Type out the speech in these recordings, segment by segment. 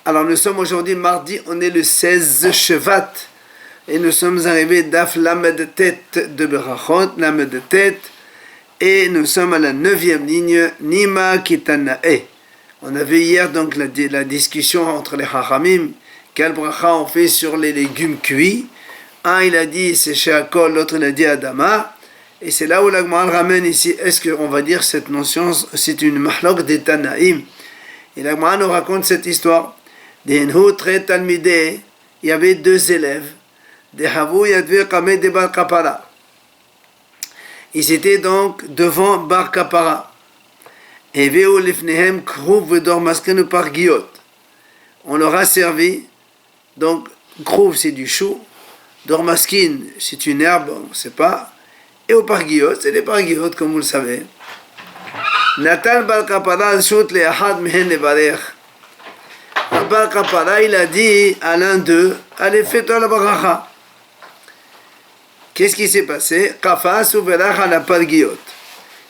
Alors nous sommes aujourd'hui mardi, on est le 16 Shevat. Et nous sommes arrivés d'Af Lamed Tet de Berachot, Lamed Tet. Et nous sommes à la 9e ligne, Nima Kitanae. On a vu hier donc la discussion entre les Chachamim. Quel bracha on fait sur les légumes cuits. Un il a dit c'est Sheakol, l'autre il a dit Adama. Et c'est là où la Gemara ramène ici, est-ce qu'on va dire cette notion, c'est une mahlok des Tanaïm. Et la Gemara nous raconte cette histoire. Il y avait deux élèves. Ils étaient donc devant Bar Kapara. Et on leur a servi, donc Krouv c'est du chou, Dormaskin c'est une herbe, on ne sait pas, et au Parguillot, c'est des Parguillot comme vous le savez. Natal Bar Kapara shoot le ahad mehen levarech. Bar Kapara il a dit à l'un d'eux, allez fais-toi la baracha. Qu'est-ce qui s'est passé? Kafas ou verach à la Parguillot.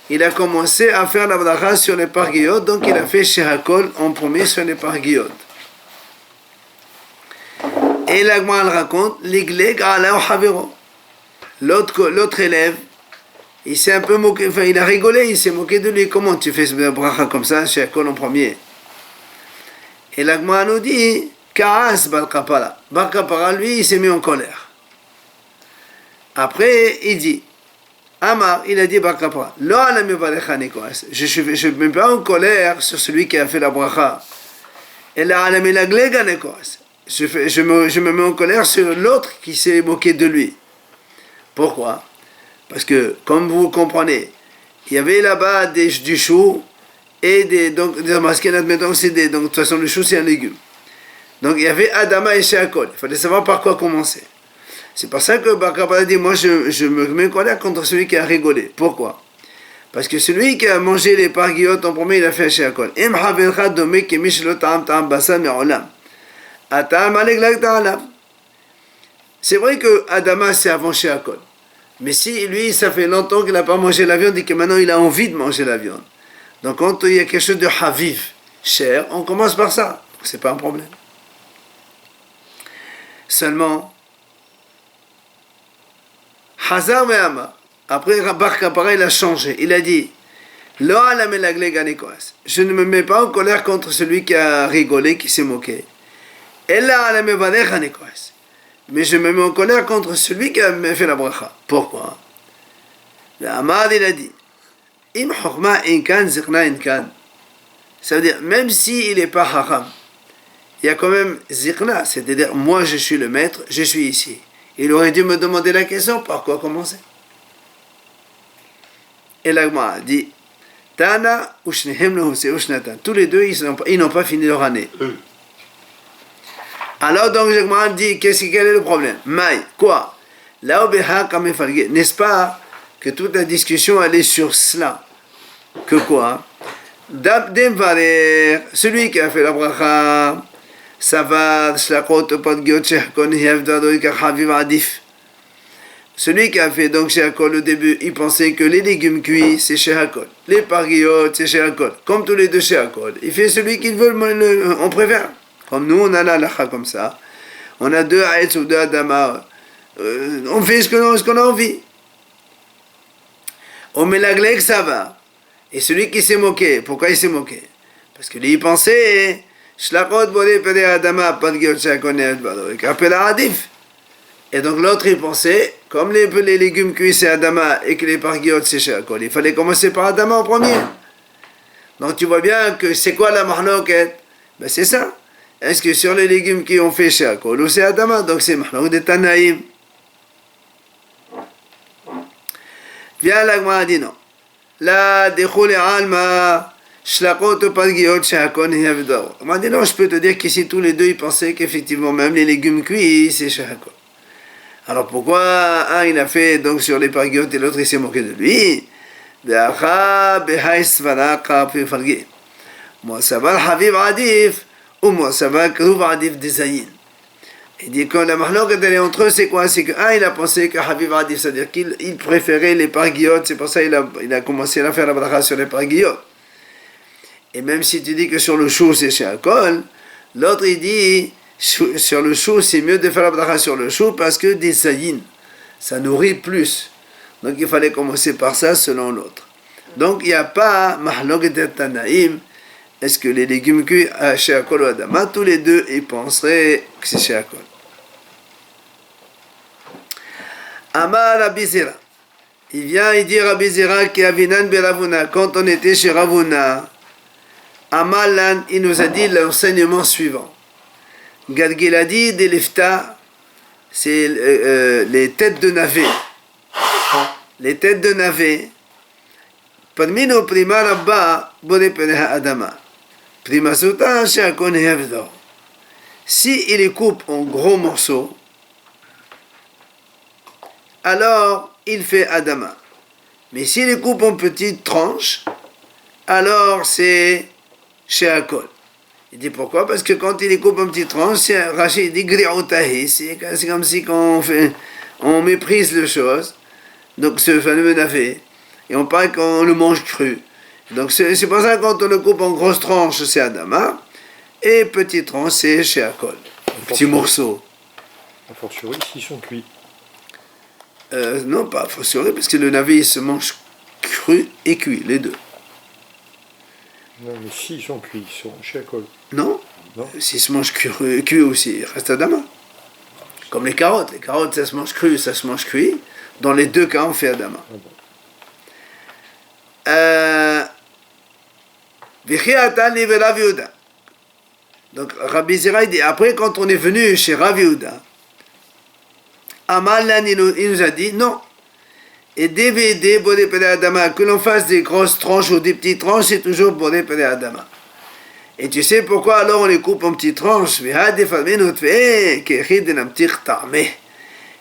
Il a commencé à faire la baracha sur les Parguillot, donc il a fait Shehakol en premier sur les Parguillot. Et la Gemara raconte, l'autre élève, il s'est un peu moqué, enfin il a rigolé, il s'est moqué de lui. Comment tu fais ce bracha comme ça, Shehakol en premier? Et la Gemara nous dit, Kaas Bar Kapara. Bar Kapara, lui, il s'est mis en colère. Après, il dit, Amar, il a dit Bar Kapara, je ne me mets pas en colère sur celui qui a fait la bracha. Et là, je me mets en colère sur l'autre qui s'est moqué de lui. Pourquoi? Parce que, comme vous comprenez, il y avait là-bas du chou et donc c'est donc de toute façon le chou c'est un légume. Donc il y avait Adama et Sheakol. Il fallait savoir par quoi commencer. C'est pour ça que Bar Kapara dit, moi je me mets en colère contre celui qui a rigolé. Pourquoi? Parce que celui qui a mangé les parguillotes en premier, il a fait un Sheakol. C'est vrai que Adama c'est avant Sheakol. Mais si lui, ça fait longtemps qu'il n'a pas mangé la viande et que maintenant il a envie de manger la viande. Donc quand il y a quelque chose de haviv, cher, on commence par ça. C'est pas un problème. Seulement, Hazar Me'ama, après Bar Kapara, il a changé. Il a dit, je ne me mets pas en colère contre celui qui a rigolé, qui s'est moqué. Mais je me mets en colère contre celui qui a fait la bracha. Pourquoi? L'Amad, il a dit, ça veut dire, même s'il n'est pas haram, il y a quand même zikna, c'est-à-dire, moi je suis le maître, je suis ici. Il aurait dû me demander la question, par quoi commencer? Et l'Agma dit, Tana ushnehem lohuse ushnatan. Tous les deux, ils n'ont pas fini leur année. Alors donc l'Agma dit, quel est le problème? Maï, quoi? N'est-ce pas que toute la discussion allait sur cela? Que quoi? Celui qui a fait la bracha, celui qui a fait donc Sheakol au début, il pensait que les légumes cuits c'est Sheakol, les parguillotes c'est Sheakol, comme tous les deux Sheakol. Il fait celui qu'il veut, on préfère. Comme nous on a la lacha comme ça, on a deux Haetz ou deux Adama, on fait ce qu'on a envie. On met la glèque, ça va. Et celui qui s'est moqué, pourquoi il s'est moqué? Parce que lui il pensait et donc l'autre il pensait, comme les légumes cuits c'est Adama et que les parguillotes c'est Sheakol, il fallait commencer par Adama en premier. Donc tu vois bien que c'est quoi la mahloket? Ben c'est ça. Est-ce que sur les légumes qui ont fait Sheakol ou c'est Adama? Donc c'est mahlok de Tanaïm. Viens la Gemara dit non. La dechoule alma. On m'a dit non, je peux te dire qu'ici tous les deux ils pensaient qu'effectivement même les légumes cuits c'est Sheakol. Alors pourquoi un il a fait donc sur les parguillotes et l'autre il s'est moqué de lui? Moi ça va le Haviv Adif ou moi ça va le Krouv Adif des Zayin. Il dit que la mahlok est entre eux, c'est quoi? C'est qu'un il a pensé que Haviv Adif, c'est-à-dire qu'il préférait les parguillotes, c'est pour ça qu'il a commencé à faire la bracha sur les parguillotes. Et même si tu dis que sur le chou c'est Sheakol, L'autre, il dit, sur le chou, c'est mieux de faire la bracha sur le chou parce que des saïnes, ça nourrit plus. Donc il fallait commencer par ça selon l'autre. Donc il n'y a pas mahlok et tanaïm. Est-ce que les légumes cuits à Sheakol ou Adama, tous les deux, ils penseraient que c'est Sheakol. Amar Rabbi Zera. Il vient, il dit Rabbi Zera qui avinan beravuna. Quand on était chez Ravuna, Amalan, il nous a dit l'enseignement suivant. Gadgiladi de Lifta, c'est les têtes de navet. Les têtes de navet. Parmino prima rabba bode peneha adama. Prima suta sheakon hevdo. Si il les coupe en gros morceaux, alors il fait adama. Mais s'il les coupe en petites tranches, alors c'est sheakol. Il dit pourquoi? Parce que quand il les coupe en petites tranches, Rachid dit gri'otahi, c'est comme si on méprise les choses. Donc ce fameux navet. Et on parle qu'on le mange cru. Donc c'est pour ça que quand on le coupe en grosses tranches, c'est adama. Et petites tranches, c'est sheakol. Petits morceaux. A fortiori, s'ils sont cuits. Non, pas a fortiori, parce que le navet, il se mange cru et cuit, les deux. Non, mais s'ils sont cuits, ils sont sheakol. Non, Non. s'ils se mangent cuit aussi, il reste adama. Comme les carottes. Les carottes, ça se mange cru, ça se mange cuit. Dans les deux cas, on fait adama. Ah bon. Donc Rabbi Zera dit, après quand on est venu chez Rav Yehuda, Amalan il nous a dit non. Et DVD Bodé Pele Adama, que l'on fasse des grosses tranches ou des petites tranches, c'est toujours Bodé Pele Adama. Et tu sais pourquoi alors on les coupe en petites tranches? Il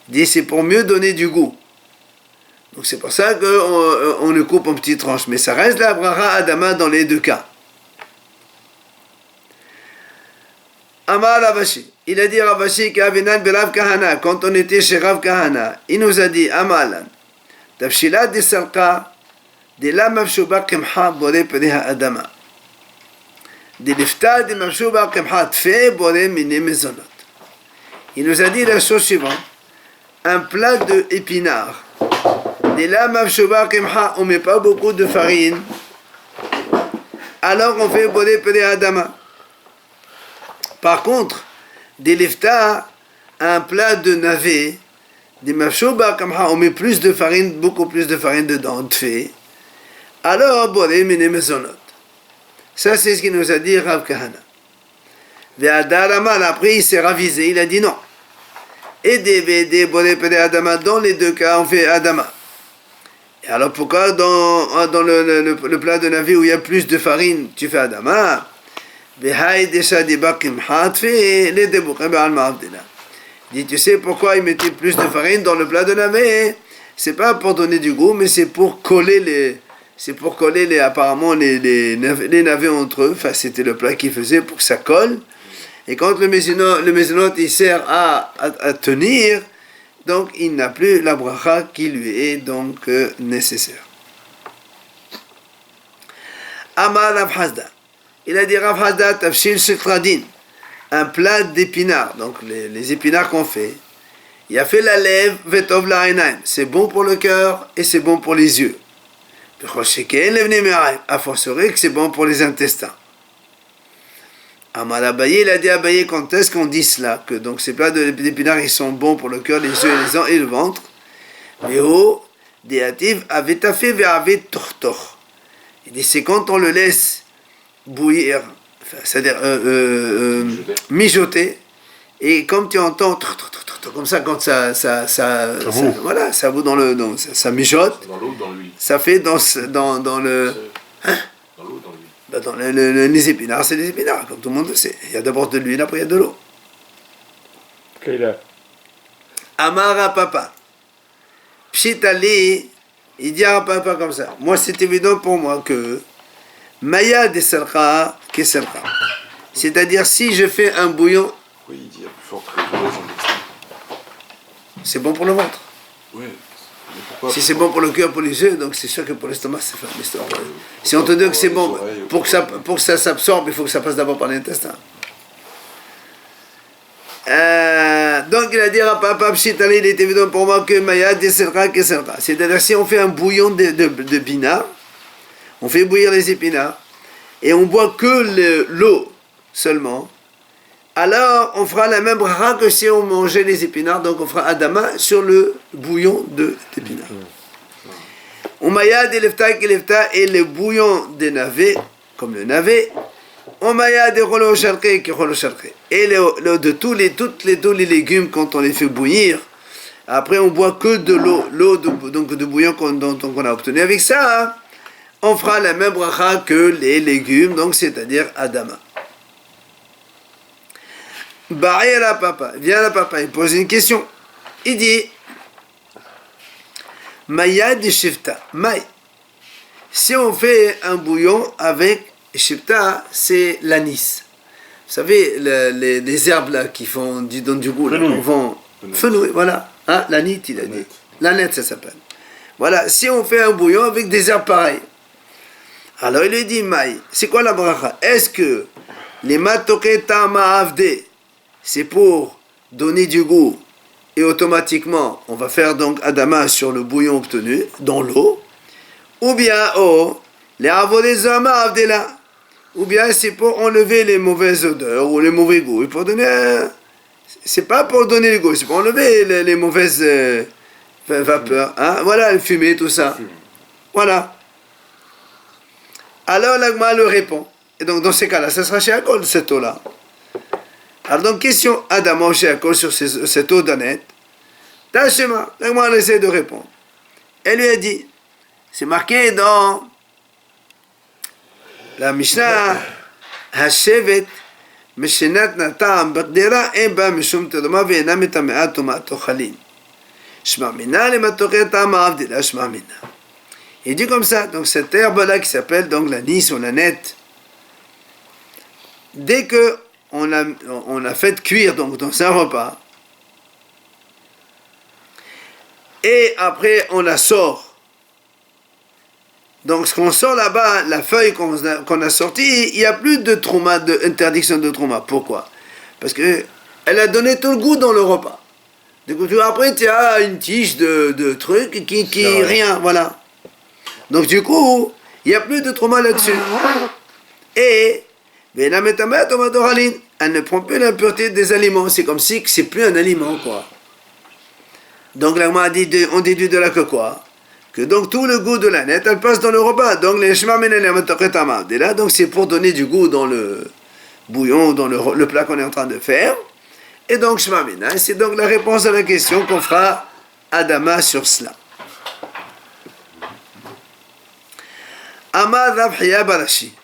dit c'est pour mieux donner du goût. Donc c'est pour ça qu'on le coupe en petites tranches. Mais ça reste la bracha adama dans les deux cas. Amar Ravashi. Il a dit à Ravashi qu'Avinan Berav Kahana, quand on était chez Rav Kahana, il nous a dit Amalan, Tafshilat de Salka, de la Mavshuba Kemha Bore Pereha Adama. De l'ifta de Mavshuba Kemha Tfe Bore Mine Mezonot. Il nous a dit la chose suivante. Un plat de épinards. De la Mavshuba Kemha, on ne met pas beaucoup de farine. Alors on fait Bore Pereha Adama. Par contre, des lefta, un plat de navet, des mafshoba, on met plus de farine, beaucoup plus de farine dedans, tfé. Alors, boré mine mezonot. Ça, c'est ce qu'il nous a dit Rav Kahana. Ve'adaraman, après, il s'est ravisé, il a dit non. Et des boré pede adama, dans les deux cas, on fait adama. Et alors, pourquoi dans le plat de navet où il y a plus de farine, tu fais adama? Dit, tu sais pourquoi ils mettaient plus de farine dans le plat de navet? C'est pas pour donner du goût, mais c'est pour coller apparemment les navets entre eux. Enfin, c'était le plat qu'ils faisaient pour que ça colle. Et quand le mézonot il sert à tenir, donc il n'a plus la bracha qui lui est donc nécessaire. Amar Rav Hasda. Il a dit Rav Hasda tafshil shekradin, un plat d'épinards, donc les épinards qu'on fait. Il a fait la lèvre vetov la'inaim, c'est bon pour le cœur et c'est bon pour les yeux. A fortiori que c'est bon pour les intestins. Amar Abaye, il a dit Abaye, quand est-ce qu'on dit cela? Que donc ces plats d'épinards ils sont bons pour le cœur, les yeux et le ventre. Vého, déativ, avetafé ve'avet tortor. Il dit c'est quand on le laisse bouillir, c'est-à-dire mijoter, et comme tu entends comme ça quand ça voilà, ça bout ça mijote, dans l'eau ou dans l'huile? ça fait dans le Dans l'eau ou dans l'huile? Les épinards, c'est des épinards comme tout le monde le sait. Il y a d'abord de l'huile, après il y a de l'eau. Amara papa Pshitali, il dit à papa comme ça. Moi c'est évident pour moi que Maya de Salka, c'est-à-dire si je fais un bouillon, Oui, il dit à plus forte raison d'extrême. c'est bon pour le ventre. Oui, mais pourquoi? Si c'est bon pour le cœur, pour les yeux, donc c'est sûr que pour l'estomac, c'est fait l'histoire. Si on te dit que c'est bon, pour que ça s'absorbe, il faut que ça passe d'abord par l'intestin. Donc il a dit à Papa Pshitali, il est évident pour moi que Mayad descendra, que sera. C'est-à-dire si on fait un bouillon de pinard, on fait bouillir les épinards, et on boit que l'eau seulement, alors on fera la même bracha que si on mangeait les épinards, donc on fera Adama sur le bouillon d'épinards. Mayad et lefta et le bouillon des navets, comme le navet, Mayad et rolo sharqi qui rolo sharqi. Et de tous les légumes, quand on les fait bouillir, après on boit que de l'eau de bouillon dont on a obtenu. Avec ça, on fera la même bracha que les légumes, donc c'est-à-dire Adama. Barré la papa, vient la papa, il pose une question. Il dit Maya de Shifta. Maï. Si on fait un bouillon avec Shifta, c'est l'anis. Vous savez, les herbes là qui donnent du goût, là, on vend fenouil, voilà. Hein, l'anit, il a dit. L'aneth, ça s'appelle. Voilà, si on fait un bouillon avec des herbes pareilles. Alors il lui dit Maï, c'est quoi la bracha? Est-ce que les matoketa ma'avde, c'est pour donner du goût et automatiquement on va faire donc Adama sur le bouillon obtenu dans l'eau, ou bien les avodezama avdela, ou bien c'est pour enlever les mauvaises odeurs ou les mauvais goûts, et pour donner c'est pas pour donner le goût, c'est pour enlever les mauvaises vapeurs, hein? Voilà, le fumée, tout ça, voilà. Alors l'agma le répond, et donc dans ces cas-là ça sera chez Akol cette eau-là. Alors donc question Adama chez Akol sur cette eau d'aneth. Tachema, l'agma essaie de répondre. Elle lui a dit, c'est marqué dans la Mishnah, Hashevet, Meshenat Natam, Berdera, Eba, Mishum Tedoma, Veena, Metamea, Tomato, Chalin. Shmamina, les Matoketa, Maavdila, Shmamina. Il dit comme ça, donc cette herbe-là qui s'appelle donc l'anis ou l'aneth, dès que on a fait cuire donc dans un repas, et après on la sort. Donc ce qu'on sort là-bas, la feuille qu'on a sortie, il n'y a plus de trauma, d'interdiction de trauma. Pourquoi? Parce que elle a donné tout le goût dans le repas. Du coup, après tu as une tige de trucs qui rien, voilà. Donc du coup, il n'y a plus de trauma là-dessus. Et elle ne prend plus l'impureté des aliments. C'est comme si c'est plus un aliment, quoi. Donc l'agma a dit, on déduit de là que quoi? Que donc tout le goût de la nette, elle passe dans le repas. Donc les là, donc c'est pour donner du goût dans le bouillon, dans le plat qu'on est en train de faire. Et donc shmamina, c'est donc la réponse à la question qu'on fera Adama sur cela. Amar Rav Hiya Barashi.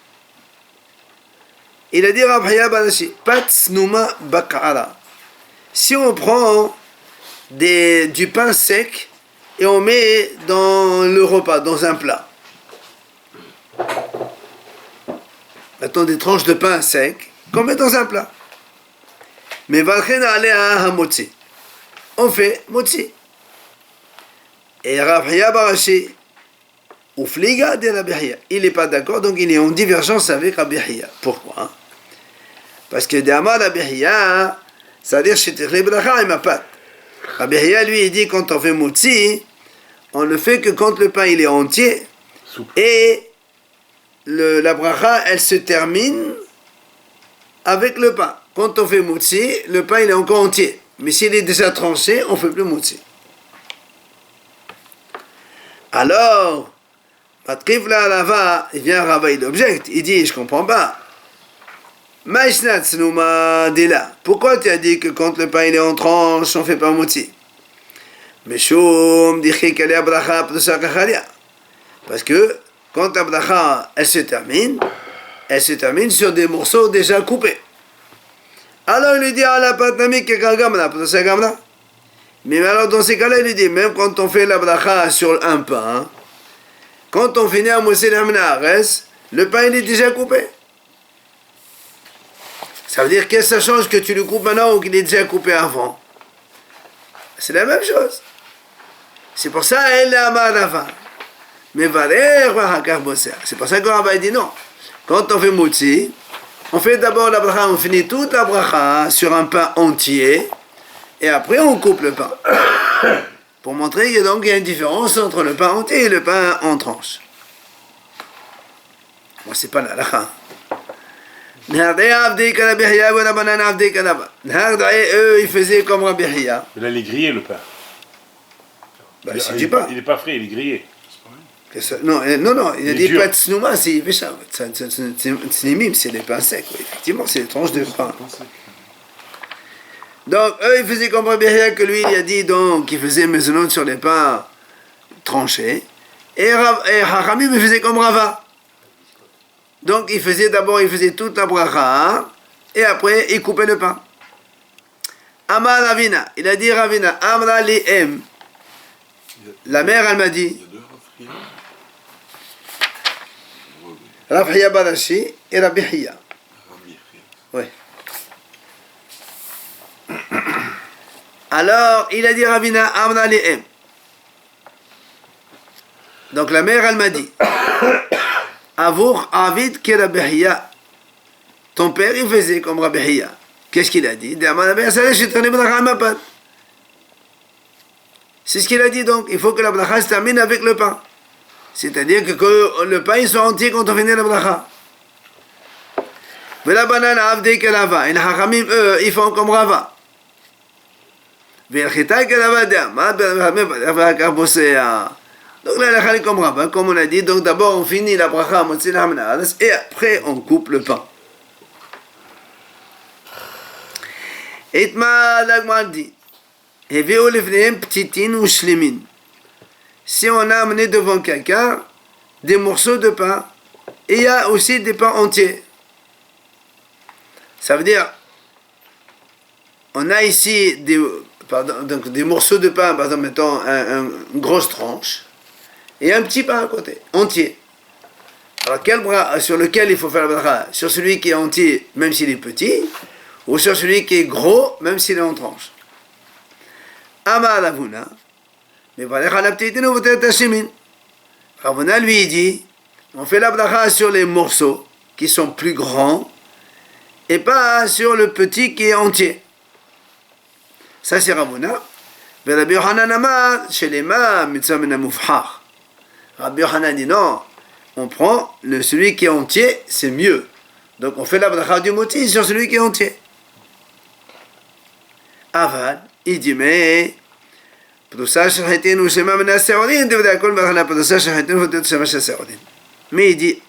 Il a dit Rav Hiya Barashi, Pat Snuma Bakara. Si on prend du pain sec et on met dans le repas, dans un plat. Mettons des tranches de pain sec qu'on met dans un plat. Mais Valchen Alea Hamotzi. On fait motzi. Et Rav Hiya Barashi, Oufliga de Rabbi Hiya. Il n'est pas d'accord, donc il est en divergence avec Rabbi Hiya. Pourquoi? Parce que D'Amar Rabbi Hiya, c'est-à-dire Shetikli Bracha et Mapat. Rabbi Hiya, lui, il dit quand on fait motzi, on ne fait que quand le pain il est entier. Et la bracha, elle se termine avec le pain. Quand on fait motzi, le pain il est encore entier. Mais s'il est déjà tranché, on ne fait plus motzi. Alors, Patriv la Rava, il vient Rava, il objecte, il dit, je comprends pas. Pourquoi tu as dit que quand le pain il est en tranche, on ne fait pas motzi? Parce que quand la bracha, elle se termine sur des morceaux déjà coupés. Alors il lui dit, mais alors dans ces cas-là, il lui dit, même quand on fait la bracha sur un pain, quand on finit à Moshe le pain il est déjà coupé. Ça veut dire que ça change que tu le coupes maintenant ou qu'il est déjà coupé avant. C'est la même chose. C'est pour ça elle a marava. Mais valer c'est pour ça que Rabbi dit non. Quand on fait motzi, On fait d'abord la bracha, on finit toute la bracha sur un pain entier, et après on coupe le pain. Pour montrer qu'il y a une différence entre le pain entier et le pain en tranches. Bon, c'est pas la halakha. Eux, ils faisaient comme Rabbi Hiya. Mais là, il est grillé le pain. Bah, il, c'est il, du est pain. pas, il est pas frais, il est grillé. Non, il a est dit dur. pas de snouma, c'est tsnimim, c'est des pains secs, oui. Effectivement, c'est des tranches de pain. Donc, eux, ils faisaient comme Rabbi Hiya, que lui, il a dit donc qu'il faisait mezonot sur les pains tranchés. Et Hachamim, il faisait comme Rava. Donc, il faisait toute la bracha, et après, il coupait le pain. Amar Ravina, il a dit Ravina, Amra li'em. La mère, elle m'a dit, Il y a deux Rafria. Rav Hiya Barashi et Rabbi Hiya. Oui. Alors, il a dit Ravina, Amna li'em. Donc la mère, elle m'a dit, Avour Avid ki Rabbi Hiya. Ton père, il faisait comme Rabbi Hiya. Qu'est-ce qu'il a dit? C'est ce qu'il a dit donc. Il faut que la bracha se termine avec le pain. C'est-à-dire que le pain, il soit entier quand on finit la bracha. Mais la banane avdei kelava. Et les hachamim, eux, ils font comme Rava. Velchita kelava d'ama. Donc là, la est comme Rava, comme on a dit. Donc d'abord, on finit la bracha et après, on coupe le pain. Itma l'agmal dit. Si on a amené devant quelqu'un des morceaux de pain, et il y a aussi des pains entiers. Ça veut dire, on a ici des morceaux de pain, par exemple, mettons une grosse tranche, et un petit pain à côté, entier. Alors quel bras sur lequel il faut faire la bracha? Sur celui qui est entier, même s'il est petit, ou sur celui qui est gros, même s'il est en tranche. Amar Ravuna, mais Ravuna lui dit, on fait la bracha sur les morceaux qui sont plus grands et pas sur le petit qui est entier. Ça c'est Ravuna. Rabbi Yochanan Amar, chez les mains, mitzvah min hamufhar. Rabbi Yochanan dit non, on prend celui qui est entier, c'est mieux. Donc on fait la bracha du moti sur celui qui est entier. Aval, il dit mais mais il dit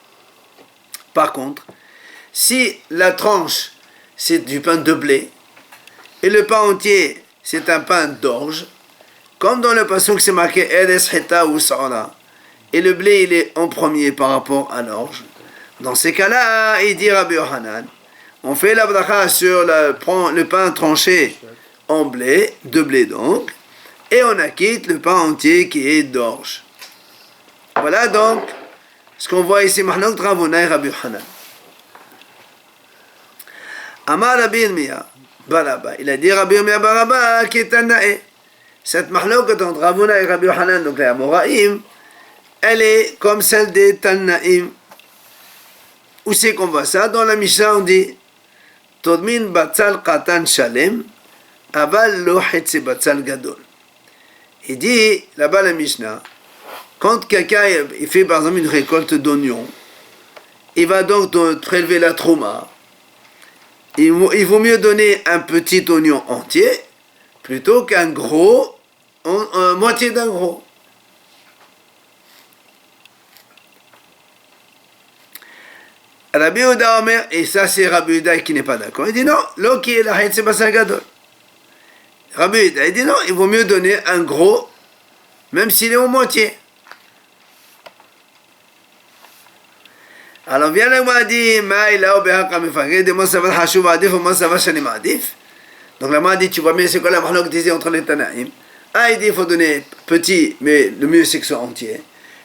par contre, si la tranche c'est du pain de blé et le pain entier c'est un pain d'orge, comme dans le pasuk c'est marqué Eres Heta ou Sa'ara, et le blé il est en premier par rapport à l'orge, dans ces cas-là, il dit Rabbi Yochanan, on fait la bracha sur le pain tranché en blé, de blé donc, et on acquitte le pain entier qui est d'orge. Voilà donc ce qu'on voit ici, Mahnok Ravuna et Rabbi Yochanan. Amar Rabbi Yirmiyah Baraba, il a dit Rabbi Yirmiyah Baraba qui est Tanae. Cette Mahnok entre Ravuna et Rabbi Yochanan, donc les Amoraïm, elle est comme celle des Tanaïm. Où c'est qu'on voit ça? Dans la Mishnah on dit Todmin batzal katan shalem aval lo hetze batzal gadol. Il dit là-bas la Mishnah, quand quelqu'un il fait par exemple une récolte d'oignons, il va donc prélever la trouma. Il vaut mieux donner un petit oignon entier plutôt qu'un gros, moitié d'un gros. Rabbi Yehuda Omer, et ça c'est Rabbi Yehuda qui n'est pas d'accord, il dit non, l'eau qui est la haït c'est pas ça gadol. Rabbi Yehuda, il dit non, il vaut mieux donner un gros, même s'il est au moitié. Alors vient là, moi dit, donc la m'a dit, tu vois bien c'est quoi la mahlok disait entre les Tanaïm. Ah, il dit, il faut donner petit, mais le mieux c'est que ce soit entier.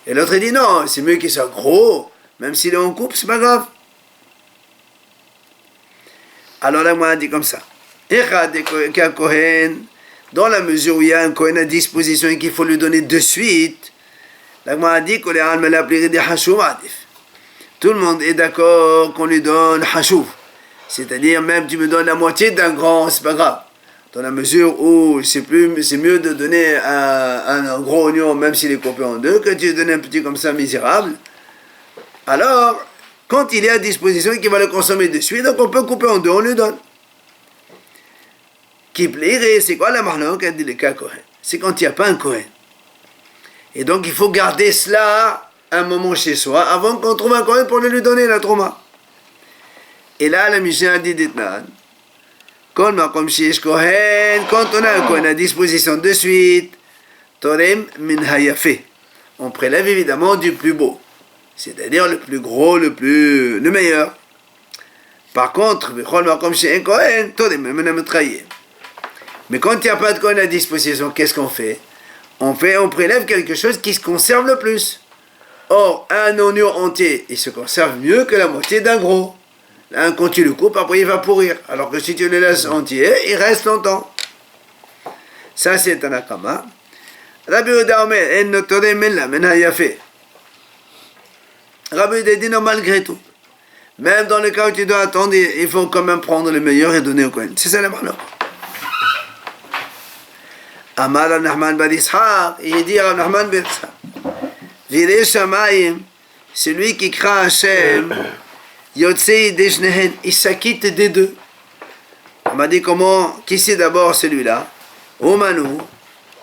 Et l'autre il dit non, c'est mieux qu'il soit gros, même s'il est en couple, c'est pas grave. Alors là, moi, dit comme ça. Dans la mesure où il y a un Kohen à disposition et qu'il faut lui donner de suite, là, moi, dit que tout le monde est d'accord qu'on lui donne Hashuv. C'est-à-dire, même tu me donnes la moitié d'un grand, c'est pas grave. Dans la mesure où c'est mieux de donner un gros oignon, même s'il est coupé en deux, que tu donnes un petit comme ça misérable. Alors, quand il est à disposition et qu'il va le consommer de suite, donc on peut couper en deux, on lui donne. Qui plairait, c'est quoi la marloque? Elle dit le cas Kohen. C'est quand il n'y a pas un Kohen. Et donc il faut garder cela un moment chez soi avant qu'on trouve un Kohen pour lui donner la trauma. Et là, la Mishnah dit d'Etnan, quand on a un Kohen à disposition de suite, Torem min hayafe. On prélève évidemment du plus beau, c'est-à-dire le plus gros, le meilleur. Par contre, mais quand il n'y a pas de Kohen à disposition, qu'est-ce qu'on fait? On prélève quelque chose qui se conserve le plus. Or, un oignon entier, il se conserve mieux que la moitié d'un gros. Quand tu le coupes, après il va pourrir. Alors que si tu le laisses entier, il reste longtemps. Ça, c'est un akama. Rabbi Yehuda Omer, en notoré mela, mena yafe. Rabbi Yehuda dit non, malgré tout. Même dans le cas où tu dois attendre, il faut quand même prendre le meilleur et donner au Kohen. C'est ça la marloque. Amar Rav Nachman bar Yitzhak, il dit Rav Nachman bar Yitzhak, Virei Shamayim, celui qui craint Hashem, Yotzei Deshnehen, il s'acquitte des deux. On m'a dit comment, qui c'est d'abord celui-là? Omanu,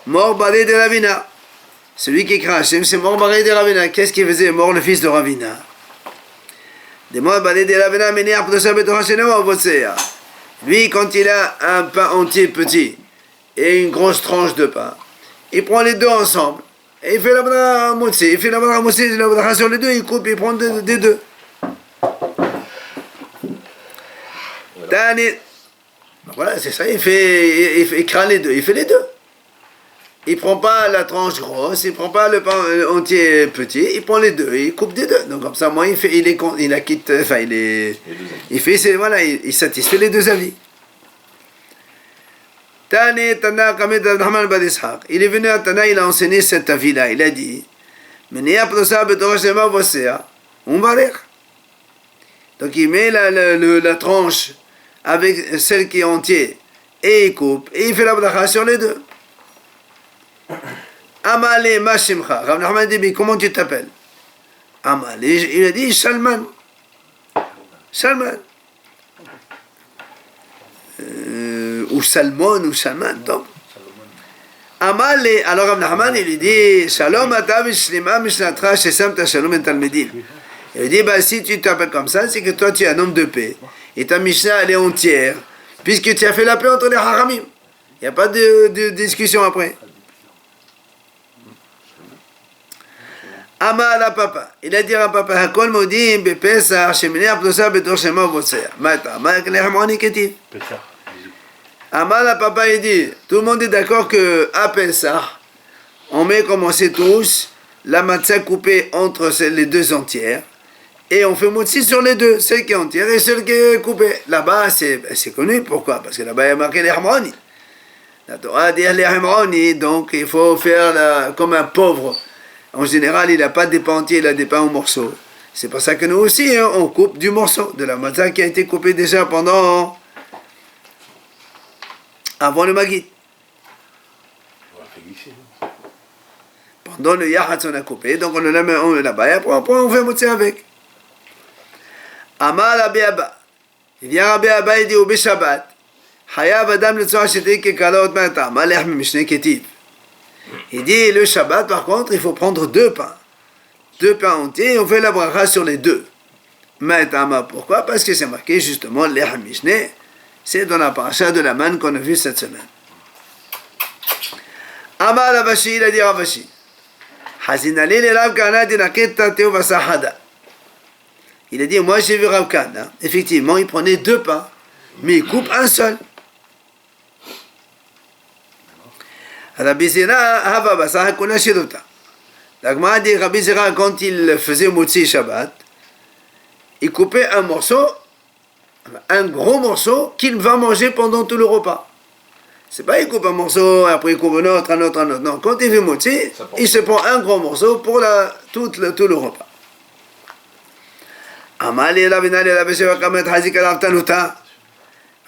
mort baré de Ravina. Celui qui craint Hashem, c'est mort baré de Ravina. Qu'est-ce qu'il faisait? Mort le fils de Ravina. Des morts baré de Ravina, Ménéar P'dosha B'torachenema Ovotsea. Lui, quand il a un pain entier petit, et une grosse tranche de pain, il prend les deux ensemble, et il fait la bracha motzi, la bracha sur les deux, il coupe, il prend des deux. Voilà, c'est ça, il craint les deux, il fait les deux. Il prend pas la tranche grosse, il prend pas le pain entier petit, il prend les deux, il coupe des deux. Donc comme ça, moi, il satisfait les deux avis. Il est venu à Tana, il a enseigné cet avis-là. Il a dit, donc il met la tranche avec celle qui est entière et il coupe et il fait la bracha sur les deux. Amale Mashimcha. Rav Nachman dit, mais comment tu t'appelles? Amale, il a dit Shalman. Shalman. Ou Salmon ou Salman, donc. Amale, alors Rav Nachman, il lui dit, Shalom ata vishlima mishnatra shesamta shalom en talmidim. Il lui dit, bah, si tu t'appelles comme ça, c'est que toi tu es un homme de paix. Et ta Mishnah, elle est entière, puisque tu as fait la paix entre les haramim. Il n'y a pas de discussion après. Amar à papa. Il a dit à papa, Hakol modim bepesach sheminei apdosa betor shema votzea. Mata, Amar klehemoni ketiv. Amar à papa, il dit, tout le monde est d'accord que à Pesach, on met comme on sait tous, la matzah coupée entre les deux entières, et on fait motzi sur les deux, celle qui est entière et celle qui est coupée. Là-bas, c'est connu, pourquoi? Parce que là-bas, il y a marqué les harmonies. La Torah dit les harmonies, donc il faut faire comme un pauvre. En général, il n'a pas des pains entiers, il a des pains en morceaux. C'est pour ça que nous aussi, hein, on coupe du morceau, de la matzah qui a été coupée déjà avant le Maggid. Pendant le Yahatz, on a coupé, donc on le met là-bas, et après on fait motzi avec. Amar Rabbi Abba. Il vient Rabbi Abba, il dit au Shabbat, Hayav Adam le Tzor Sheté Kekala Ot Matam, Alech Mishne Ketiv. Il dit le Shabbat, par contre, il faut prendre deux pains entiers, et on fait la bracha sur les deux. Matam, pourquoi? Parce que c'est marqué justement l'Ech Mishne, c'est dans la paracha de la manne qu'on a vue cette semaine. Amar Ravashi, il a dit Ravashi, Hazinali le Rav Kana dinaketa teo vasahada. Il a dit, moi j'ai vu Rav Kana, effectivement, il prenait deux pains, mais il coupe un seul. Rabbi Zera, hava basah kula shirota. La Gemara dit, Rabbi Zera, quand il faisait Motzi Shabbat, il coupait un gros morceau qu'il va manger pendant tout le repas. C'est pas il coupe un morceau, après il coupe un autre. Non, quand il fait Motzi, il se prend un gros morceau pour tout le repas. Amali Ravina Rabbi Sheva Kamet Hazik Rav Tanuta.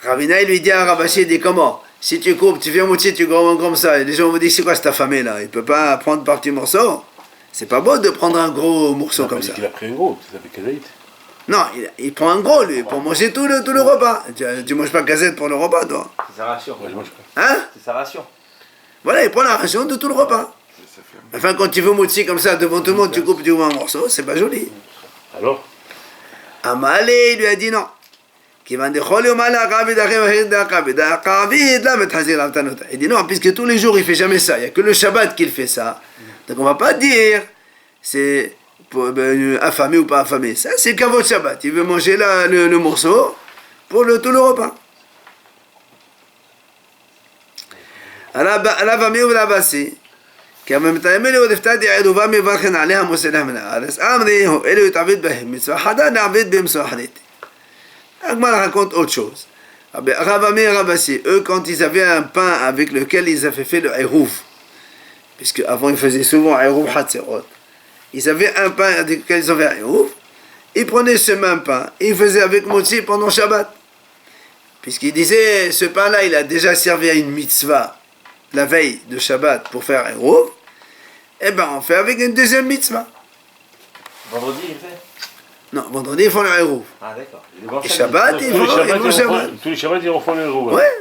Ravina, il lui dit à Ravashi, il dit comment? Si tu coupes, tu fais un moitié, tu coupes comme ça. Et les gens vont dire, c'est quoi cet affamé là? Il peut pas prendre par petits morceaux. C'est pas beau de prendre un gros morceau comme ça. Il a pris un gros, c'est avec Kazaït. Non, il prend un gros lui, pour manger tout le repas. Tu manges pas gazette pour le repas, toi? C'est sa ration. Moi, je mange pas. Hein? C'est sa ration. Voilà, il prend la ration de tout le repas. Ça fait un Enfin, quand tu veux moitié comme ça devant tout le monde, tu coupes un morceau, c'est pas joli. Alors Amalé, il lui a dit non. Il dit non, puisque tous les jours il fait jamais ça, il n'y a que le Shabbat qu'il fait ça. Donc on va pas dire c'est affamé ou pas affamé. Ça c'est qu'à votre Shabbat. Il veut manger le morceau pour tout le repas. עליו אמיר ולבסי, כי המתאם אלו דפתת יעדובה מברכן עליה מוסלם מן הארץ, אמרי הוא אלו יתעבד בהם מצווה חדה נעבד בהם מצווה חדית. Agmar raconte autre chose. Rav Amir et Rabassi, eux, quand ils avaient un pain avec lequel ils avaient fait le Eruv, puisque avant ils faisaient souvent Eruv Hatzerot, ils avaient un pain avec lequel ils avaient un Eruv, ils prenaient ce même pain, et ils faisaient avec Motzi pendant Shabbat. Puisqu'ils disaient, ce pain-là, il a déjà servi à une mitzvah la veille de Shabbat pour faire Eruv, eh bien on fait avec une deuxième mitzvah. Vendredi, il fait. Non, vendredi ils font le Eruv. Ah, d'accord. Il est bon Et samedi. Shabbat, ils font Shabbat. Tous les Shabbats, ils refont le gros. Ouais.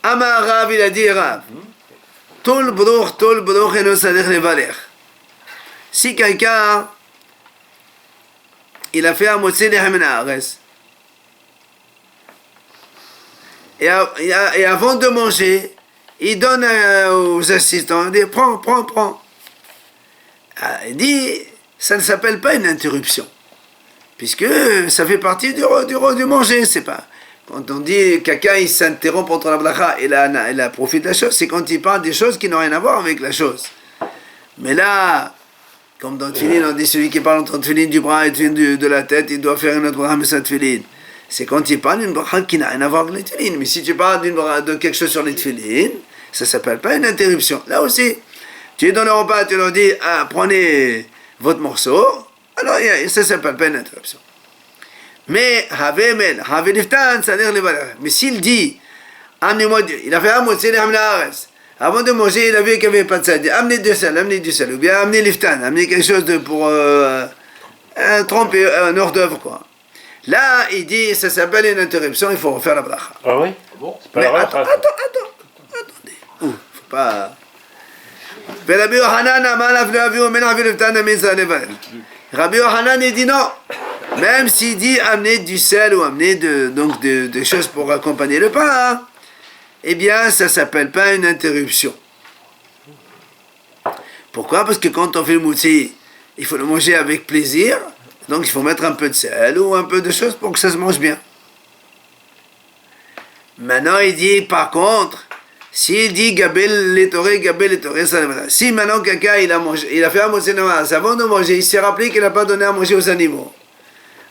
Amar Rav, il a dit Rav, Tol Brouch, et non sadech levalech. Si quelqu'un, il a fait un motzi lechem min haaretz, et avant de manger, il donne aux assistants, il dit prends. Il dit, ça ne s'appelle pas une interruption, puisque ça fait partie du manger, c'est pas. Quand on dit quelqu'un il s'interrompt entre la bracha et la profite de la chose, c'est quand il parle des choses qui n'ont rien à voir avec la chose. Mais là, comme dans le tefillin, on dit celui qui parle entre le tefillin du bras et le tefillin de la tête, il doit faire une autre bracha, mais c'est le tefillin. C'est quand il parle d'une bracha qui n'a rien à voir avec les tefillin. Mais si tu parles de quelque chose sur les tefillin, ça ne s'appelle pas une interruption. Là aussi, tu es dans le repas, tu leur dis, prenez votre morceau, alors ça ne s'appelle pas une interruption. Mais, mais s'il dit, amenez-moi, il a fait un mot, c'est avant de manger, il a vu qu'il n'y avait pas de sel. Amenez du sel, ou bien amenez l'iftan, amenez quelque chose pour tremper un hors d'œuvre, quoi. Là, il dit, ça s'appelle une interruption, il faut refaire la bracha. Ah oui? Bon. C'est pas Mais la attendez. Faut pas. Rabbi Yohanan, il dit non. Même s'il dit amener du sel ou amener des choses pour accompagner le pain, hein, eh bien, ça ne s'appelle pas une interruption. Pourquoi? Parce que quand on fait le moutsi, il faut le manger avec plaisir. Donc, il faut mettre un peu de sel ou un peu de choses pour que ça se mange bien. Maintenant, il dit, par contre, s'il dit Gabel les toré, ça ne va pas. Si maintenant quelqu'un il a fait un moutsi avant de manger, il s'est rappelé qu'il n'a pas donné à manger aux animaux.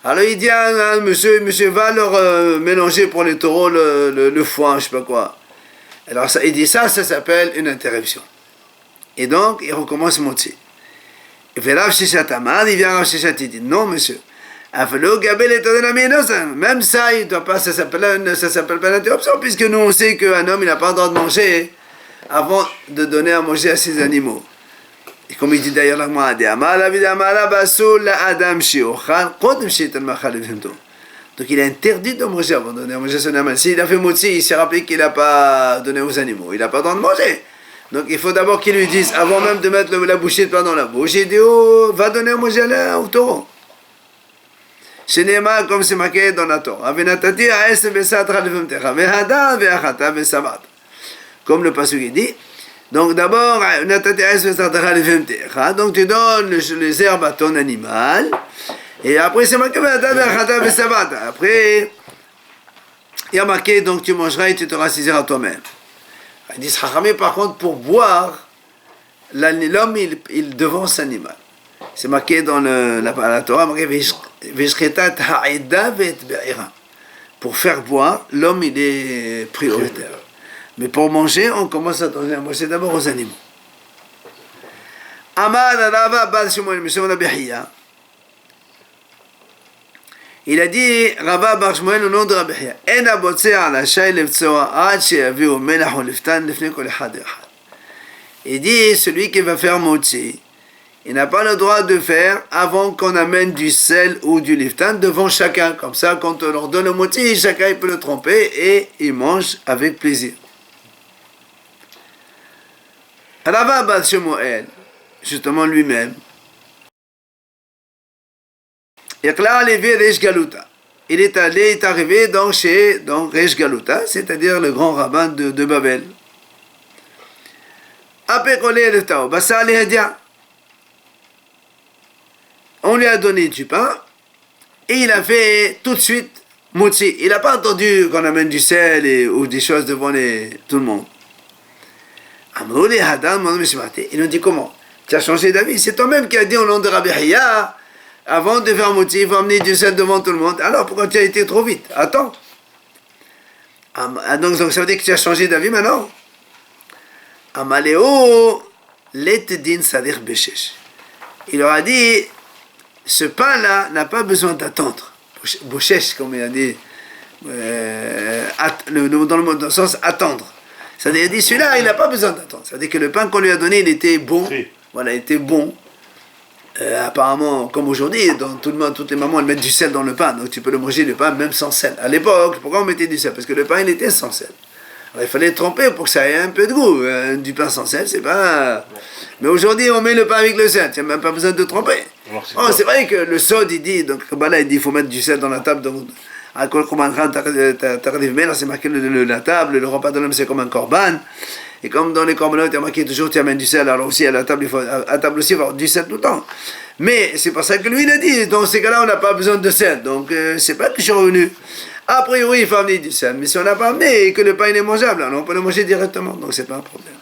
Alors il dit à monsieur va leur mélanger pour les taureaux le foin, je sais pas quoi. Alors il dit ça s'appelle une interruption. Et donc il recommence motzi. Il fait Rav Shishat Amar, il vient Rav Shishat, il dit non monsieur, même ça il doit pas, ça s'appelle pas une interruption, puisque nous on sait qu'un homme il n'a pas le droit de manger avant de donner à manger à ses animaux. Et comme il dit d'ailleurs la Gemara, donc il est interdit de manger avant de donner à manger à son animal. S'il a fait motzi, il s'est rappelé qu'il n'a pas donné aux animaux, il n'a pas le droit de manger. Donc il faut d'abord qu'il lui dise, avant même de mettre la bouchée de pain dans la bouche, il dit va donner à manger au taureau. Shenema, comme c'est marqué dans la Torah, comme le pasuk dit. Donc d'abord, donc tu donnes les herbes à ton animal, et après c'est marqué, après il y a marqué, donc tu mangeras et tu te rassisieras toi-même. Ils disent, par contre, pour boire, l'homme il devance l'animal. C'est marqué dans la Torah, pour faire boire, l'homme il est prioritaire. Mais pour manger, on commence à donner à manger d'abord aux animaux. Amar Rava Bal Shimon Mishon Rabi Hiya. Il a dit, Rava Bar Shmuel au nom de Rabbi Chia, En abotze ala shay levtsoa ad sheyaviu melach leftan lefne kol echad echad. Il dit, celui qui va faire motzi, il n'a pas le droit de faire avant qu'on amène du sel ou du liftan devant chacun. Comme ça, quand on leur donne le motzi, chacun il peut le tromper et il mange avec plaisir. Rava Bar Shmuel, justement lui-même, il est arrivé donc chez Resh Galuta, c'est-à-dire le grand rabbin de Babel. On lui a donné du pain et il a fait tout de suite motzi. Il n'a pas attendu qu'on amène du sel ou des choses devant tout le monde. Ils nous dit comment? Tu as changé d'avis? C'est toi-même qui as dit au nom de Rabbi Chia, avant de faire motzi, il faut amener du sel devant tout le monde. Alors pourquoi tu as été trop vite? Attends. Donc ça veut dire que tu as changé d'avis maintenant? Amaleo letdin sadir beshesh. Il leur a dit, ce pain-là n'a pas besoin d'attendre. Boshesh, comme il a dit, dans le sens attendre. C'est-à-dire, il dit, celui-là, il n'a pas besoin d'attendre. C'est-à-dire que le pain qu'on lui a donné, il était bon. Oui. Voilà, il était bon. Apparemment, comme aujourd'hui, dans toutes les mamans, elles mettent du sel dans le pain. Donc tu peux le manger, le pain, même sans sel. À l'époque, pourquoi on mettait du sel? Parce que le pain, il était sans sel. Alors, il fallait le tremper pour que ça ait un peu de goût. Du pain sans sel, c'est pas... Mais aujourd'hui, on met le pain avec le sel. Tu n'as même pas besoin de tremper. C'est vrai que le sod, il dit, donc Kabbalah, il dit, il faut mettre du sel dans la table. Donc, à Kol Korban Tardiv Melach, c'est marqué la table, le repas de l'homme, c'est comme un korban. Et comme dans les korbanot, il y a marqué toujours, tu amènes du sel, alors aussi à la table, aussi, il faut avoir du sel tout le temps. Mais c'est pour ça que lui, il a dit, dans ces cas-là, on n'a pas besoin de sel. Donc, c'est pas que je suis revenu. A priori, il faut amener du sel. Mais si on n'a pas amené et que le pain il est mangeable, alors on peut le manger directement. Donc, c'est pas un problème.